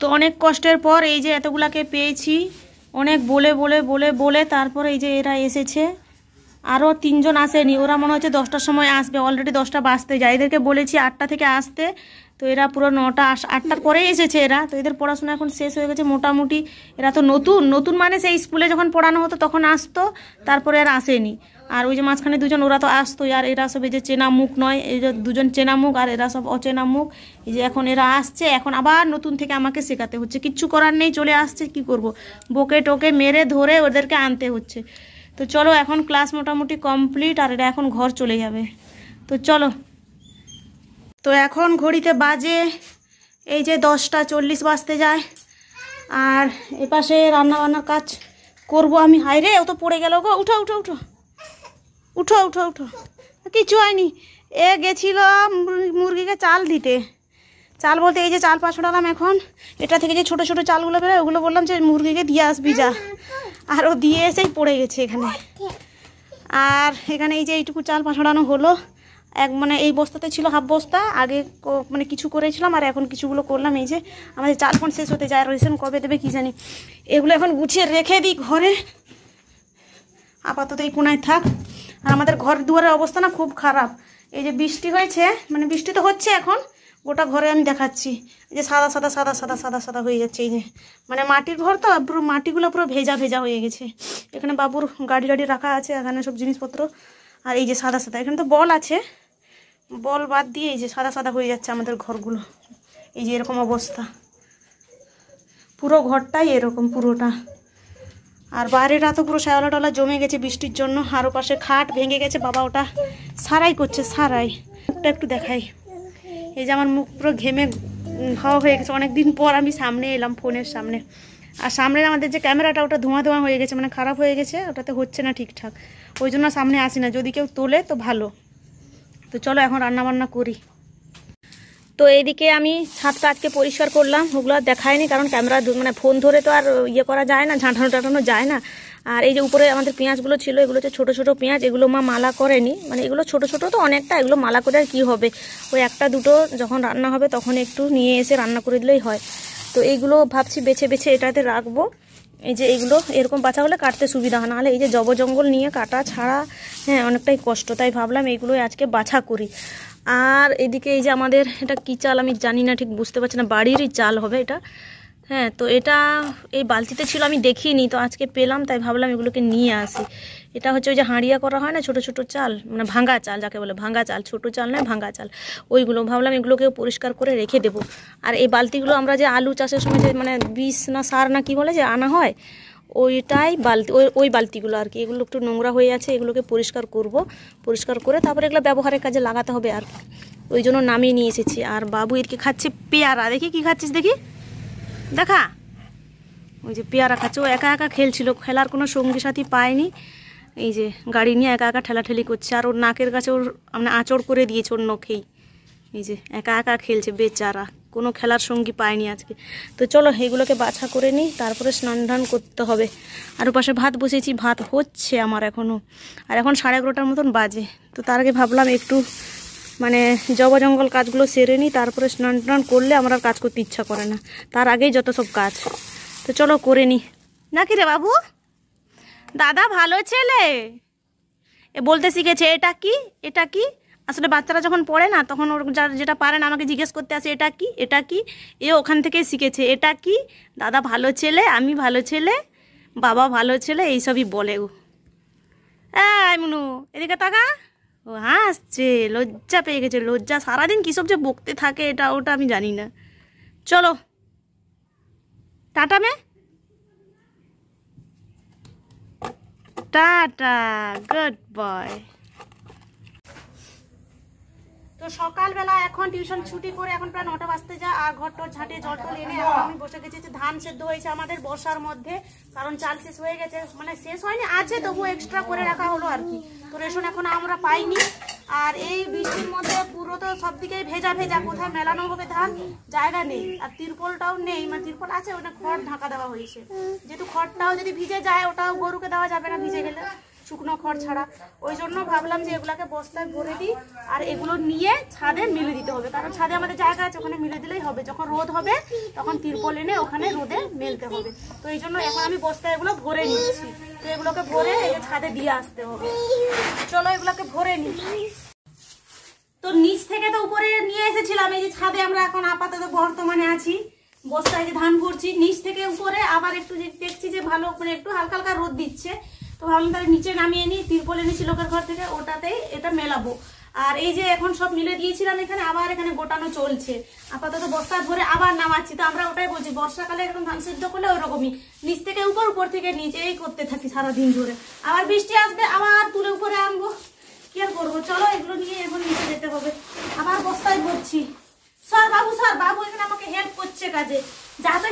তো অনেক কষ্টের পর এই যে এতগুলাকে পেয়েছি, অনেক বলে বলে বলে বলে তারপরে এই যে এরা এসেছে। আরও 3 জন আসেনি, ওরা মনে হচ্ছে 10টার সময় আসবে, অলরেডি 10টা বাজতে যায়। এদেরকে বলেছি 8টা থেকে আসতে, তো এরা পুরো 9টা 8টার পরেই এসেছে এরা। তো এদের পড়াশোনা এখন শেষ হয়ে গেছে মোটামুটি। এরা তো নতুন নতুন মানে সেই স্কুলে যখন পড়ানো হতো তখন আসতো, তারপরে আর আসেনি। আর ওই যে মাঝখানে 2জন ওরা তো আসতো, আর এরা সব এই যে চেনা মুখ নয়, এই যে 2জন চেনা মুখ আর এরা সব অচেনা মুখ। এই যে এখন এরা আসছে, এখন আবার নতুন থেকে আমাকে শেখাতে হচ্ছে, কিচ্ছু করার নেই, চলে আসছে কি করব, বকে টোকে মেরে ধরে ওদেরকে আনতে হচ্ছে। তো চলো এখন ক্লাস মোটামুটি কমপ্লিট, আর এরা এখন ঘর চলে যাবে। তো চলো, তো এখন ঘড়িতে বাজে এই যে 10টা 40 বাজতে যায়। আর এপাশে রান্নাবান্নার কাজ করব আমি। হাই রে, ও তো পড়ে গেল গো, উঠো উঠো উঠো উঠো উঠো উঠো। কিছু হয়নি, এ গেছিল মুরগিকে চাল দিতে। চাল বলতে এই যে চাল পাছড়ালাম এখন, এটা থেকে যে ছোট ছোট চালগুলো বেরোয় ওগুলো বললাম যে মুরগিকে দিয়ে আসবি যা, আর ও দিয়ে এসেই পড়ে গেছে এখানে। আর এখানে এই যে এইটুকু চাল পাছড়ানো হলো, মানে এই বস্তাতে ছিল হাফ বস্তা, আগে মানে কিছু করেছিলাম আর এখন কিছুগুলো করলাম। এই যে আমাদের চাল ফোন শেষ হতে যায়, রেশন কবে দেবে কি জানি। এগুলো এখন গুছিয়ে রেখে দিই ঘরে, আপাতত এই কোনায় থাক। আর আমাদের ঘর দুয়ারের অবস্থা না খুব খারাপ। এই যে বৃষ্টি হয়েছে, মানে বৃষ্টি তো হচ্ছে এখন, গোটা ঘরে আমি দেখাচ্ছি এই যে সাদা সাদা সাদা সাদা সাদা সাদা হয়ে যাচ্ছে। এই যে মানে মাটির ঘর তো, পুরো মাটিগুলো পুরো ভেজা ভেজা হয়ে গেছে। এখানে বাবুর গাড়ি টাড়ি রাখা আছে, এখানে সব জিনিসপত্র, আর এই যে সাদা সাদা, এখানে তো বল আছে, বল বাদ দিয়ে এই যে সাদা সাদা হয়ে যাচ্ছে আমাদের ঘরগুলো। এই যে এরকম অবস্থা, পুরো ঘরটাই এরকম পুরোটা। আর বাইরেটা তো পুরো শ্যাওলা টলা জমে গেছে বৃষ্টির জন্য। আর ওপাশে খাট ভেঙে গেছে, বাবা ওটা সারাই করছে, সারাই। মুখটা একটু দেখাই, এই যে আমার মুখ পুরো ঘেমে হাওয়া হয়ে গেছে। অনেকদিন পর আমি সামনে এলাম ফোনের সামনে। আর সামনে আমাদের যে ক্যামেরাটা ওটা ধোঁয়া ধোঁয়া হয়ে গেছে, মানে খারাপ হয়ে গেছে, ওটাতে হচ্ছে না ঠিকঠাক, ওই জন্য সামনে আসি না। যদি কেউ তোলে তো ভালো। তো চলো এখন রান্নাবান্না করি। তো এইদিকে আমি ছাদটা আজকে পরিষ্কার করলাম, ওগুলো আর দেখায়নি কারণ ক্যামেরা মানে ফোন ধরে তো আর ইয়ে করা যায় না, ঝাঁটানো টাটানো যায় না। আর এই যে উপরে আমাদের পেঁয়াজগুলো ছিল, এগুলো হচ্ছে ছোটো ছোটো পেঁয়াজ, এগুলো মা মালা করেনি, মানে এগুলো ছোটো ছোটো তো অনেকটা, এগুলো মালা করে আর কী হবে, ওই একটা দুটো যখন রান্না হবে তখন একটু নিয়ে এসে রান্না করে দিলেই হয়। তো এইগুলো ভাবছি বেছে বেছে এটাতে রাখবো। এই যে এইগুলো এরকম বাছা হলে কাটতে সুবিধা হয়, নাহলে এই যে জঙ্গল নিয়ে কাটা ছাড়া হ্যাঁ অনেকটাই কষ্ট, তাই ভাবলাম এইগুলোই আজকে বাছা করি। আর এদিকে এই যে আমাদের এটা কী চাল আমি জানি না, ঠিক বুঝতে পারছি না, বাড়িরই চাল হবে এটা। হ্যাঁ, তো এটা এই বালতিতে ছিল, আমি দেখিনি, তো আজকে পেলাম তাই ভাবলাম এগুলোকে নিয়ে আসি। এটা হচ্ছে ওই যে হাঁড়িয়া করা হয় না, ছোটো ছোটো চাল, মানে ভাঙা চাল যাকে বলে, ভাঙা চাল, ছোটো চাল নয় ভাঙা চাল, ওইগুলো ভাবলাম এগুলোকে পরিষ্কার করে রেখে দেবো। আর এই বালতিগুলো আমরা যে আলু চাষের সময় যে মানে বিষ না সার না কি বলে যে আনা হয়, ওইটাই বালতি, ওই বালতিগুলো আর কি। এগুলো একটু নোংরা হয়ে আছে, এগুলোকে পরিষ্কার করব, পরিষ্কার করে তারপরে এগুলো ব্যবহারের কাজে লাগাতে হবে আর কি, ওই জন্য নামিয়ে নিয়ে এসেছি। আর বাবু এরকে খাচ্ছে পেয়ারা, দেখি কি খাচ্ছিস দেখি, দেখা, ওই যে পেয়ারা খাচ্ছে। ও একা একা খেলছিল, খেলার কোনো সঙ্গী সাথী পায়নি, এই যে গাড়ি নিয়ে একা একা ঠেলাঠেলি করছে। আর ওর নাকের কাছে ওর মানে আঁচড় করে দিয়েছে ওর নখেই, এই যে একা একা খেলছে বেচারা, কোনো খেলার সঙ্গী পায়নি আজকে। তো চলো এগুলোকে বাছা করে নিই, তারপরে স্নান ধান করতে হবে। আর ওপাশে ভাত বসিয়েছি, ভাত হচ্ছে আমার এখনও, আর এখন 11:30টার মতন বাজে। তো তার আগে ভাবলাম একটু মানে জঙ্গল কাজগুলো সেরে নিই, তারপরে স্নান টান করলে আমার আর কাজ করতে ইচ্ছা করে না, তার আগেই যত সব কাজ। তো চলো করে নিই, নাকি রে বাবু, দাদা ভালো ছেলে এ বলতে শিখেছে, এটা কি এটা কি। আসলে বাচ্চারা যখন পড়ে না তখন ওর যেটা পারে না আমাকে জিজ্ঞেস করতে আসে, এটা কি এটা কি, এ ওখান থেকে শিখেছে, এটা কি, দাদা ভালো ছেলে, আমি ভালো ছেলে, বাবা ভালো ছেলে, এইসবই বলে ও। এই মুনু এদিকে তাকা, ও হাসছে, লজ্জা পেয়ে গেছে, লজ্জা, সারাদিন কী সব যে বকতে থাকে এটা ওটা আমি জানি না। চলো টাটা মে, টাটা, গুড বয়। তো সকালবেলা এখন টিউশন ছুটি করে এখন প্রায় 9টা বাজতে যায়, আর ঘর টর ঝাঁটে জল টল এনে এখন আমি বসে গেছি। ধান সেদ্ধ হয়েছে আমাদের বর্ষার মধ্যে, কারণ চাল শেষ হয়ে গেছে, মানে শেষ হয়নি, আছে তবু এক্সট্রা করে রাখা হলো আর কি। তো রেশন এখন আমরা পাইনি, আর এই বৃষ্টির মধ্যে পুরো তো সব দিকেই ভেজা ভেজা, কোথায় মেলানো হবে ধান জায়গা নেই, আর তিরপলটাও নেই, মানে তিরপল আছে ওটা খড় ঢাকা দেওয়া হয়েছে, যেহেতু খড়টাও যদি ভিজে যায় ওটাও গরুকে দেওয়া যাবে না ভিজে গেলে, শুকনো খড় ছাড়া। ওই জন্য ভাবলাম যে এগুলাকে বস্তায় ভরে দিই, আর এগুলো নিয়ে ছাদে মিলে দিতে হবে, কারণ ছাদে আমাদের জায়গা আছে, ওখানে মিলে দিলেই হবে। যখন রোদ হবে তখন তিরপল এনে ওখানে রোদে মেলতে হবে। তো এই জন্য এখন আমি বস্তায় এগুলো ভরে নিচ্ছি। তো এগুলোকে ভরে এই ছাদে দিয়ে আসতে হবে। চলো এগুলোকে ভরে নিই। তো নিচ থেকে তো উপরে নিয়ে এসেছিলাম, এই যে ছাদে আমরা এখন আপাতত বর্তমানে আছি, বস্তায় যে ধান ভরছি। নিচ থেকে উপরে আবার একটু দেখছি যে ভালো করে একটু হালকা হালকা রোদ দিচ্ছে, তো ভাবলাম তাহলে নিচে নামিয়ে নিই। তিরপল এনেছি লোকের ঘর থেকে, ওটাতেই এটা মেলাবো। আর এই যে এখন সব মিলে দিয়েছিলাম এখানে, আবার এখানে গোটানো চলছে। আপাতত বস্তায় ভরে আবার নামাচ্ছি। তো আমরা ওটাই বলছি, বর্ষাকালে এরকম ধান সিদ্ধ করলে ওরকমই নিচ থেকে উপর, উপর থেকে নিচে এই করতে থাকি সারাদিন ধরে। আবার বৃষ্টি আসবে, আবার তুলে উপরে আনবো, কি আর করবো। চলো এগুলো নিয়ে এখন নিচে যেতে হবে। আবার বস্তায় ভরছি। স্যার বাবু, স্যার বাবু এখানে আমাকে হেল্প করছে কাজে, যাতে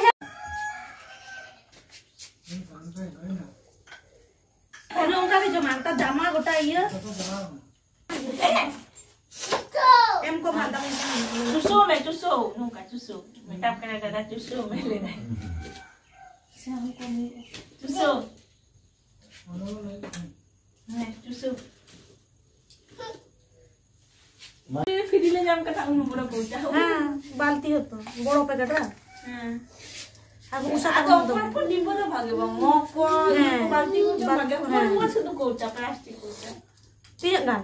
জামা গোটা ইয়ে em có bạn Chút xô mẹ chút xô, không cả chút xô. Mẹ tập cái này là chút xô mẹ lên này. sao không con Chút xô. Này chút xô. फिर ले जाम का town बड़ा पहुंचा हो। हाँ बाल्टी हो तो बड़ो पैकेट रा हाँ अब उसा तो पर डिब्बा तो भागे बा मग को बाल्टी को जो भागे पर वो से तो कोचा प्लास्टिक कोचा tiyak kan